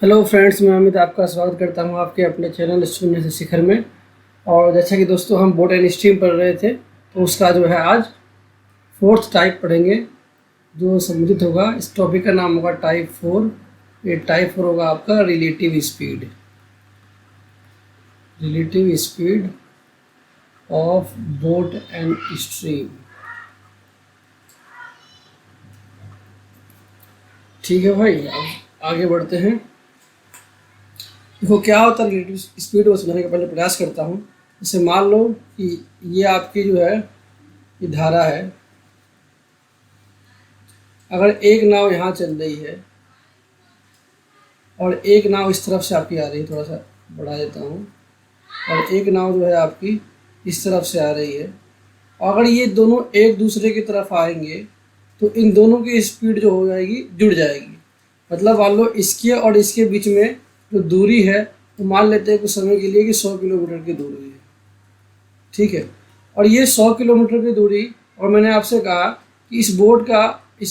Hello friends, मैं अमित आपका स्वागत करता हूं आपके अपने चैनल शून्य से शिखर में। और जैसा कि दोस्तों हम बोट एंड स्ट्रीम पढ़ रहे थे, तो उसका जो है आज फोर्थ टाइप पढ़ेंगे जो संबंधित होगा। इस टॉपिक का नाम होगा टाइप 4। ये टाइप 4 होगा आपका relative speed. Relative speed of boat and stream. ठीक है भाई, अब आगे बढ़ते हैं। देखो क्या होता है रिलेटिव स्पीड, वो समझने का पहले प्रयास करता हूँ। जैसे मान लो कि ये आपकी जो है ये धारा है। अगर एक नाव यहाँ चल रही है और एक नाव इस तरफ से आपकी आ रही है, थोड़ा सा बढ़ा देता हूँ, और एक नाव जो है आपकी इस तरफ से आ रही है, और अगर ये दोनों एक दूसरे की तरफ आएंगे तो इन दोनों की स्पीड जो हो जाएगी जुड़ जाएगी। मतलब मान लो इसके और इसके बीच में जो दूरी है तो मान लेते हैं कुछ समय के लिए कि 100 किलोमीटर की दूरी है। ठीक है, और ये 100 किलोमीटर की दूरी, और मैंने आपसे कहा कि इस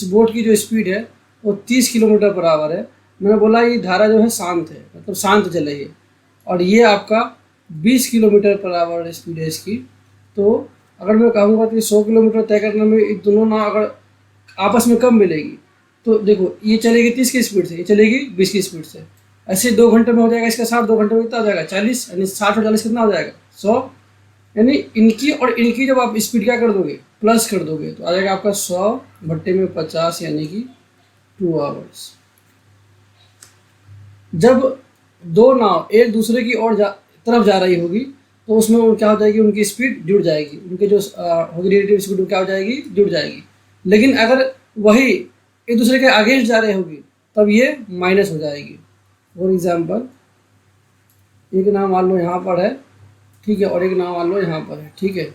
बोट की जो स्पीड है वो 30 किलोमीटर पर आवर है। मैंने बोला ये धारा जो है शांत है, मतलब शांत चल रही है, और ये आपका 20 किलोमीटर पर आवर स्पीड है इसकी। तो अगर मैं कहूँगा कि 100 किलोमीटर तय करने में ये दोनों ना अगर आपस में कब मिलेगी, तो देखो ये चलेगी 30 की स्पीड से, ये चलेगी 20 की स्पीड से। ऐसे 2 घंटे में हो जाएगा इसका 60, 2 घंटे में कितना हो जाएगा 40, यानी 60 और 40 कितना हो जाएगा 100। यानी इनकी और इनकी जब आप स्पीड क्या कर दोगे, प्लस कर दोगे, तो आ जाएगा आपका 100 बट्टे में 50, यानी कि 2 आवर्स। जब दो नाव एक दूसरे की ओर तरफ जा रही होगी तो उसमें क्या हो जाएगी, उनकी स्पीड जुड़ जाएगी, उनके जो होगी रिलेटिव स्पीड क्या हो जाएगी, जुड़ जाएगी। लेकिन अगर वही एक दूसरे के अगेंस्ट जा रही होगी तब ये माइनस हो जाएगी। फॉर एग्जाम्पल एक नाव मान लो यहाँ पर है, ठीक है, और एक नाव मान लो यहाँ पर है, ठीक है,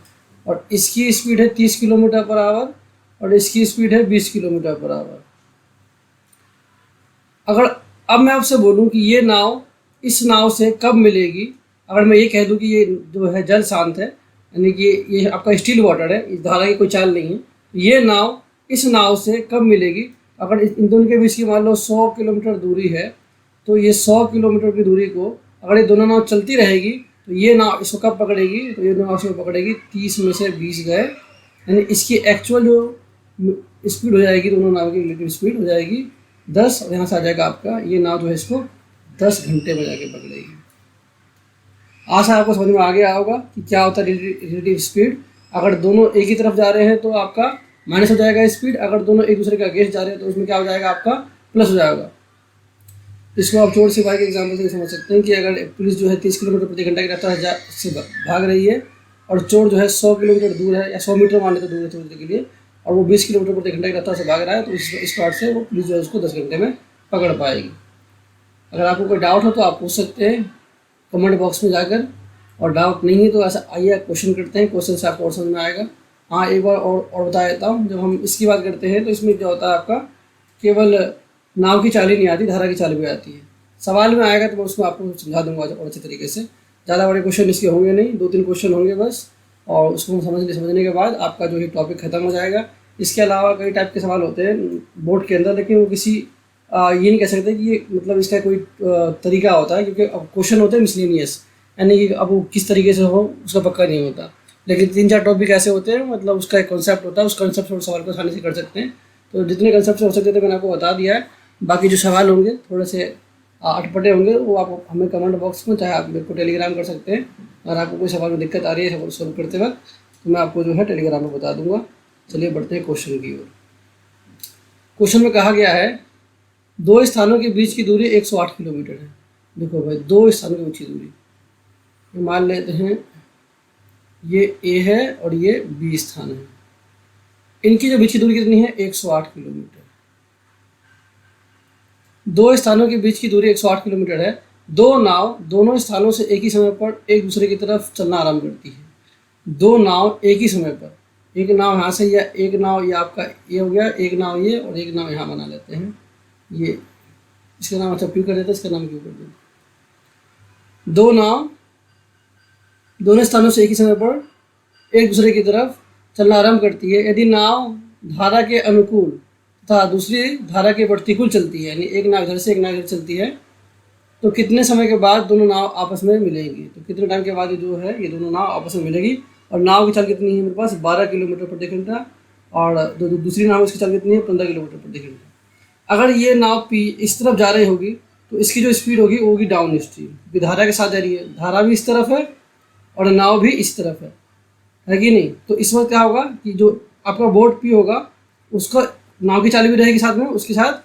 और इसकी स्पीड है 30 किलोमीटर पर आवर और इसकी स्पीड है 20 किलोमीटर पर आवर। अगर अब मैं आपसे बोलूं कि ये नाव इस नाव से कब मिलेगी, अगर मैं ये कह दूं कि ये जो है जल शांत है, यानी कि ये आपका स्टिल वाटर है, इस धारा की कोई चाल नहीं है, ये नाव इस नाव से कब मिलेगी, अगर इन दोनों के बीच की मान लो 100 किलोमीटर दूरी है, तो ये 100 किलोमीटर की दूरी को अगर ये दोनों नाव चलती रहेगी तो ये नाव इसको कब पकड़ेगी, तो ये नाव इसको पकड़ेगी 30 में से 20 गए, यानी इसकी एक्चुअल जो स्पीड हो जाएगी, दोनों नाव की रिलेटिव स्पीड हो जाएगी 10, और यहाँ से आ जाएगा आपका ये नाव जो है इसको 10 घंटे में जाके पकड़ेगी। आशा आपको समझ में आ गया होगा कि क्या होता है रिलेटिव स्पीड। अगर दोनों एक ही तरफ जा रहे हैं तो आपका माइनस हो जाएगा स्पीड, अगर दोनों एक दूसरे के अगेंस्ट जा रहे हैं तो उसमें क्या हो जाएगा, आपका प्लस हो जाएगा। इसको आप चोर सिपाही के एग्जाम्पल से समझ सकते हैं कि अगर पुलिस जो है 30 किलोमीटर प्रति घंटा की रफ्तार से भाग रही है और चोर जो है 100 किलोमीटर दूर है, या 100 मीटर मान लेते दूर है थोड़ी देर के लिए, और वो 20 किलोमीटर प्रति घंटा की रफ्तार से भाग रहा है, तो इस पार्ट से वो पुलिस जो है उसको 10 घंटे में पकड़ पाएगी। अगर आपको कोई डाउट हो तो आप पूछ सकते हैं कमेंट बॉक्स में जाकर, और डाउट नहीं है तो ऐसा आइए क्वेश्चन करते हैं, क्वेश्चन से आपको और समझ में आएगा। हाँ, एक बार और बता देता हूँ, जब हम इसकी बात करते हैं तो इसमें क्या होता है, आपका केवल नाव की चाल ही नहीं आती, धारा की चाल भी आती है। सवाल में आएगा तो मैं उसको आपको समझा दूंगा और अच्छे तरीके से। ज़्यादा बड़े क्वेश्चन इसके होंगे नहीं, 2-3 क्वेश्चन होंगे बस, और उसको समझने के बाद आपका जो है टॉपिक खत्म हो जाएगा। इसके अलावा कई टाइप के सवाल होते हैं बोर्ड के अंदर, लेकिन वो किसी ये नहीं कह सकते कि ये मतलब इसका कोई तरीका होता है, क्योंकि अब क्वेश्चन होते हैं मिसलेनियस, यानी कि अब वो किस तरीके से हो उसका पक्का नहीं होता। लेकिन 3-4 टॉपिक ऐसे होते हैं, मतलब उसका एक कॉन्सेप्ट होता है, उस कॉन्सेप्ट से सवाल को आसानी से कर सकते हैं। तो जितने कॉन्सेप्ट से हो सकते थे मैंने आपको बता दिया है। बाकी जो सवाल होंगे थोड़े से अटपटे होंगे, वो आप हमें कमेंट बॉक्स में, चाहे आप मेरे को टेलीग्राम कर सकते हैं। अगर आपको कोई सवाल में दिक्कत आ रही है सॉल्व करते वक्त, तो मैं आपको जो है टेलीग्राम में बता दूंगा। चलिए बढ़ते हैं क्वेश्चन की ओर। क्वेश्चन में कहा गया है दो स्थानों के बीच की दूरी 108 किलोमीटर है। देखो भाई, दो स्थानों के बीच की दूरी मान लेते हैं ये ए है और ये बी स्थान है। इनकी जो बीच की दूरी कितनी है, 108 किलोमीटर। दो स्थानों के बीच की दूरी 108 किलोमीटर है। दो नाव दोनों स्थानों से एक ही समय पर एक दूसरे की तरफ चलना आरंभ करती है। दो नाव एक ही समय पर, एक नाव यहाँ से, या एक नाव ये आपका ये हो गया, एक नाव ये, और एक नाव यहाँ बना लेते हैं ये, इसका नाम अच्छा क्यों कर देते हैं, इसका नाम क्यों कर देते हैं। दो नाव दोनों स्थानों से एक ही समय पर एक दूसरे की तरफ चलना आरंभ करती है यदि नाव धारा के अनुकूल तथा दूसरी धारा के प्रतिकूल चलती है, यानी एक नाव इधर से एक नाव इधर चलती है, तो कितने समय के बाद दोनों नाव आपस में मिलेंगी, तो कितने टाइम के बाद ये जो है ये दोनों नाव आपस में मिलेगी। और नाव की चाल कितनी है मेरे पास 12 किलोमीटर प्रति घंटा, और दूसरी नाव इसकी चाल कितनी है 15 किलोमीटर प्रति घंटा। अगर ये नाव पी इस तरफ जा रही होगी तो इसकी जो स्पीड होगी वो होगी डाउन स्ट्रीम, क्योंकि धारा के साथ जा रही है, धारा भी इस तरफ है और नाव भी इस तरफ है कि नहीं। तो इस वक्त क्या होगा कि जो आपका बोट पी होगा उसका नाव की चाल भी रहेगी साथ में, उसके साथ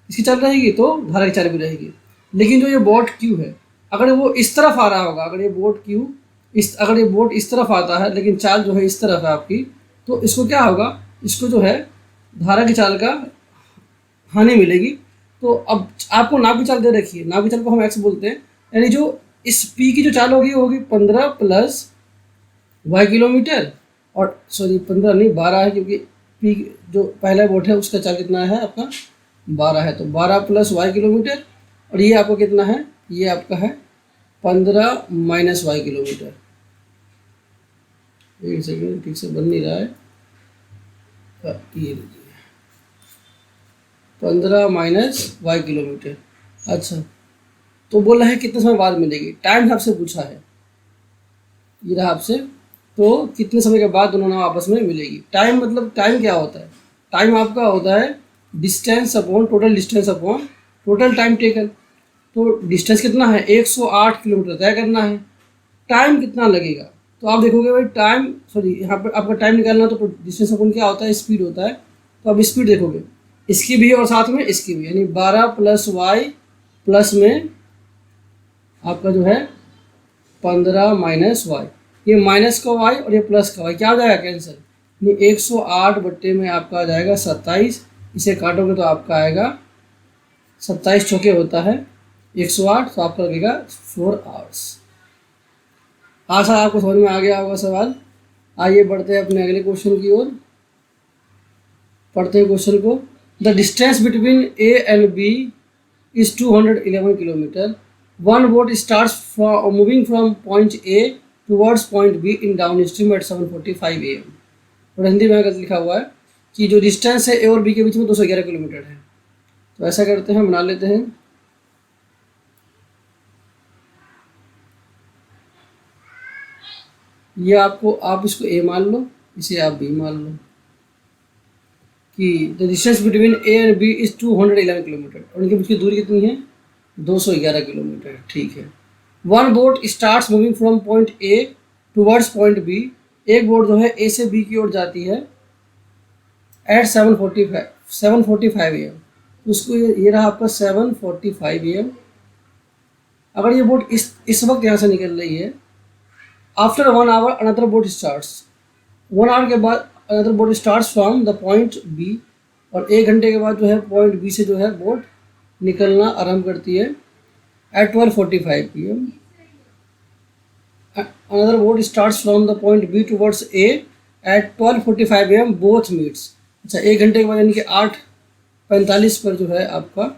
इसकी चाल रहेगी, तो धारा की चाल भी रहेगी। लेकिन जो ये बोट क्यू है, अगर वो इस तरफ आ रहा होगा, अगर ये बोट इस तरफ आता है लेकिन चाल जो है इस तरफ है आपकी, तो इसको क्या होगा, इसको जो है धारा की चाल का हानि मिलेगी। तो अब आपको नाव की चाल दे रखी है, नाव की चाल को हम एक्स बोलते हैं, यानी जो इस पी की जो चाल होगी वो होगी 15 प्लस वाई किलोमीटर, और सॉरी 15 नहीं 12 है, क्योंकि पी जो पहला बोट है उसका चाल कितना है आपका 12 है, तो 12 प्लस वाई किलोमीटर, और ये आपका कितना है, ये आपका है 15 माइनस वाई किलोमीटर। एक सेकेंड, ठीक से बन नहीं रहा है, ये लीजिए 15 माइनस वाई किलोमीटर। अच्छा, तो बोला है कितने समय बाद मिलेगी, टाइम आपसे पूछा है, ये रहा आपसे, तो कितने समय के बाद दोनों नाव आपस में मिलेगी। टाइम मतलब टाइम क्या होता है, टाइम आपका होता है distance upon total distance upon total time taken. तो डिस्टेंस कितना है 108 किलोमीटर तय करना है, टाइम कितना लगेगा, तो आप देखोगे भाई टाइम, सॉरी यहाँ पर आपका टाइम निकालना, तो डिस्टेंस अपॉन क्या होता है स्पीड होता है, तो आप स्पीड देखोगे इसकी भी और साथ में इसकी भी, यानी 12 प्लस वाई प्लस में आपका जो है 15 माइनस वाई, ये माइनस का वाई और ये प्लस का वाई क्या हो जाएगा कैंसिल, यानी 108 बट्टे में आपका आ जाएगा 27, इसे काटोगे तो आपका आएगा 27 चौके होता है 108, तो आपका लगेगा 4 आवर्स। आशा आपको समझ में आ गया होगा सवाल। आइए बढ़ते हैं अपने अगले क्वेश्चन की ओर, पढ़ते हैं क्वेश्चन को। The distance between A and B is 211 kilometre. One boat starts moving from point A towards point B in downstream at 7:45 AM। और हिंदी में अगर लिखा हुआ है कि जो डिस्टेंस है ए और बी के बीच में 211 किलोमीटर है। तो ऐसा करते हैं, बना लेते हैं, ये आपको, आप इसको ए मान लो, इसे आप बी मान लो, कि the distance between A and B is 211 kilometre, और इनके बीच की दूरी कितनी है 211 किलोमीटर। ठीक है। One boat starts moving from point A towards point B, एक बोट जो है ए से बी की ओर जाती है एट 7:45 AM। उसको ये रहा आपका 7:45 AM। अगर ये बोट इस वक्त यहाँ से निकल रही है, after 1 hour another boat starts, 1 hour के बाद another boat starts from the point B, और 1 घंटे के बाद जो है पॉइंट बी से जो है बोट निकलना आरंभ करती है at 12:45 PM। Another boat starts from the point B towards A at 12:45 AM, both meets. अच्छा, 1 घंटे के बाद यानी कि 8:45 पर जो है आपका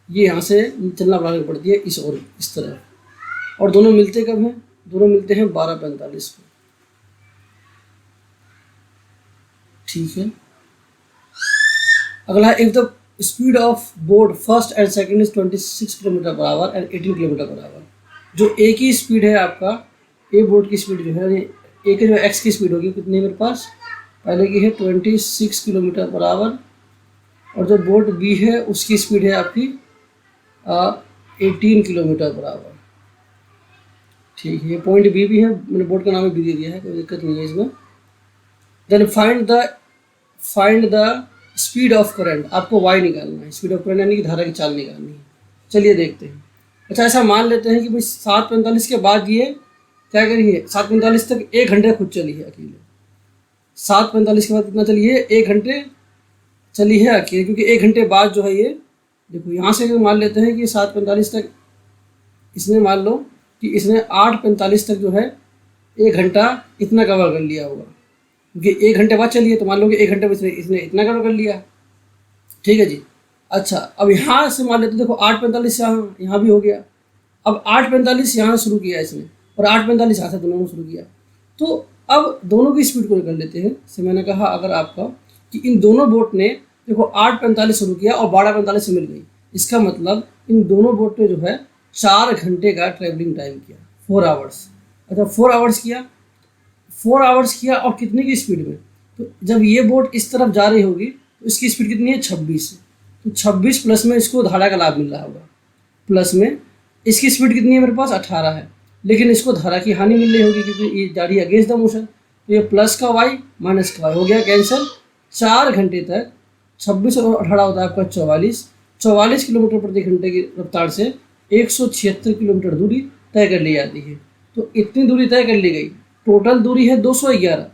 ये यहाँ से चलना प्रारंभ पड़ती है इस और इस तरह, और दोनों मिलते कब हैं, दोनों मिलते हैं 12:45 को। ठीक है। अगला, if the speed of boat first and second is 26 kilometre per hour and 18 kilometre per hour. जो ए की स्पीड है आपका, ए बोट की स्पीड जो है, ए के जो एक्स की स्पीड होगी कितनी मेरे पास, पहले की है 26 किलोमीटर पर आवर, और जो बोट बी है उसकी स्पीड है आपकी 18 किलोमीटर पर आवर। ठीक है, ये पॉइंट बी भी है, मैंने बोट का नाम भी दे दिया है, कोई दिक्कत नहीं है इसमें। Then find the speed of current, आपको वाई निकालना है, स्पीड ऑफ करंट यानी कि धारा की चाल निकालनी है। चलिए देखते हैं। अच्छा, ऐसा मान लेते हैं कि भाई 7:45 के बाद ये क्या करिए, 7:45 तक 1 घंटे खुद चली है अकेले। 7:45 के बाद कितना चली है, 1 घंटे चली है अकेले, क्योंकि 1 घंटे बाद जो है ये देखो यहाँ से मान लेते हैं कि 7:45 तक इसने, मान लो कि इसने 8:45 तक जो है 1 घंटा इतना कवर कर लिया होगा, क्योंकि 1 घंटे बाद चलिए, तो मान लो कि 1 घंटे में इसने इतना कवर कर लिया। ठीक है जी। अच्छा, अब यहाँ से मान लेते देखो 8:45 यहाँ भी हो गया। अब 8:45 यहाँ शुरू किया इसने, और 8:45 यहाँ से दोनों ने शुरू किया, तो अब दोनों की स्पीड को कर लेते हैं। जैसे मैंने कहा, अगर आपका कि इन दोनों बोट ने देखो 8:45 शुरू किया और 12:45 से मिल गई, इसका मतलब इन दोनों बोट ने जो है 4 घंटे का ट्रैवलिंग टाइम किया, 4 आवर्स। अच्छा 4 आवर्स किया, 4 आवर्स किया और कितने की स्पीड में? तो जब ये बोट इस तरफ जा रही होगी तो इसकी स्पीड कितनी है? 26। तो 26 प्लस में इसको धारा का लाभ मिल रहा होगा, प्लस में इसकी स्पीड कितनी है मेरे पास? 18 है, लेकिन इसको धारा की हानि मिल रही होगी क्योंकि ये जा रही है अगेंस्ट द मोशन। तो ये प्लस का वाई माइनस का वाई हो गया कैंसिल। 4 घंटे तक 26 और 18 होता है आपका 44 किलोमीटर प्रति घंटे की रफ्तार से 176 किलोमीटर दूरी तय कर ली जाती है। तो इतनी दूरी तय कर ली गई, टोटल दूरी है 211,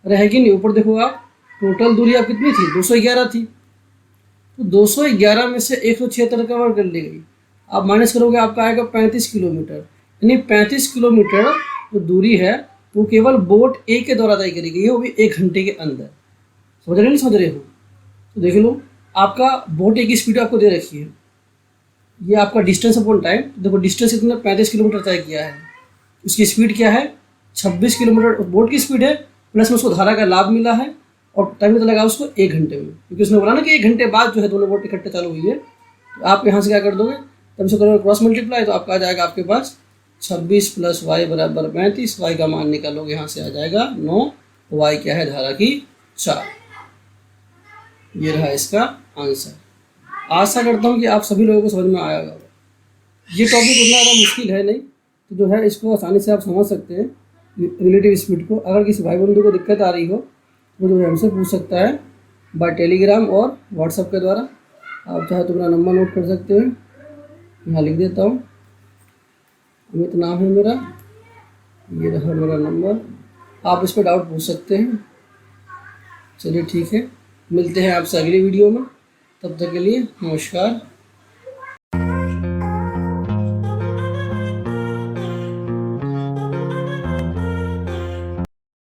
रहेगी नहीं। ऊपर देखो आप, टोटल दूरी आप कितनी थी? 211 थी। तो 211 में से 176 कवर कर ली गई, आप माइनस करोगे आपका आएगा 35 किलोमीटर। यानी 35 किलोमीटर जो दूरी है वो केवल बोट ए के द्वारा तय करी गई है, वो भी 1 घंटे के अंदर। समझ रहे नहीं समझ रहे हो? तो देख लो, आपका बोट ए की स्पीड आपको दे रखी है, ये आपका डिस्टेंस अपॉन टाइम। देखो डिस्टेंस इतना 35 किलोमीटर तय किया है, उसकी स्पीड क्या है? 26 किलोमीटर बोट की स्पीड है, प्लस में उसको धारा का लाभ मिला है और टाइम कितना लगा उसको? 1 घंटे में, क्योंकि उसने बोला ना कि 1 घंटे बाद जो है दोनों बोट इकट्ठे चालू हुई है। तो आप यहाँ से क्या कर दोगे? तब से करोगे क्रॉस मल्टीप्लाई, तो आपका आ जाएगा आपके पास 26 प्लस वाई बराबर 35। वाई का मान निकालोगे यहाँ से आ जाएगा 9। वाई क्या है? धारा की 4। ये रहा इसका आंसर। आशा करता हूँ कि आप सभी लोगों को समझ में आया होगा। ये टॉपिक उतना ज़्यादा मुश्किल है नहीं, तो जो है इसको आसानी से आप समझ सकते हैं रिलेटिव स्पीड को। अगर किसी भाई बंधु को दिक्कत आ रही हो तो जो है हमसे पूछ सकता है बाय टेलीग्राम और व्हाट्सएप के द्वारा। आप चाहे तो मेरा नंबर नोट कर सकते हैं, यहाँ लिख देता हूँ। अमित नाम है मेरा, ये रहा मेरा नंबर, आप इस पर डाउट पूछ सकते हैं। चलिए ठीक है, मिलते हैं आपसे अगली वीडियो में, तब तक के लिए नमस्कार।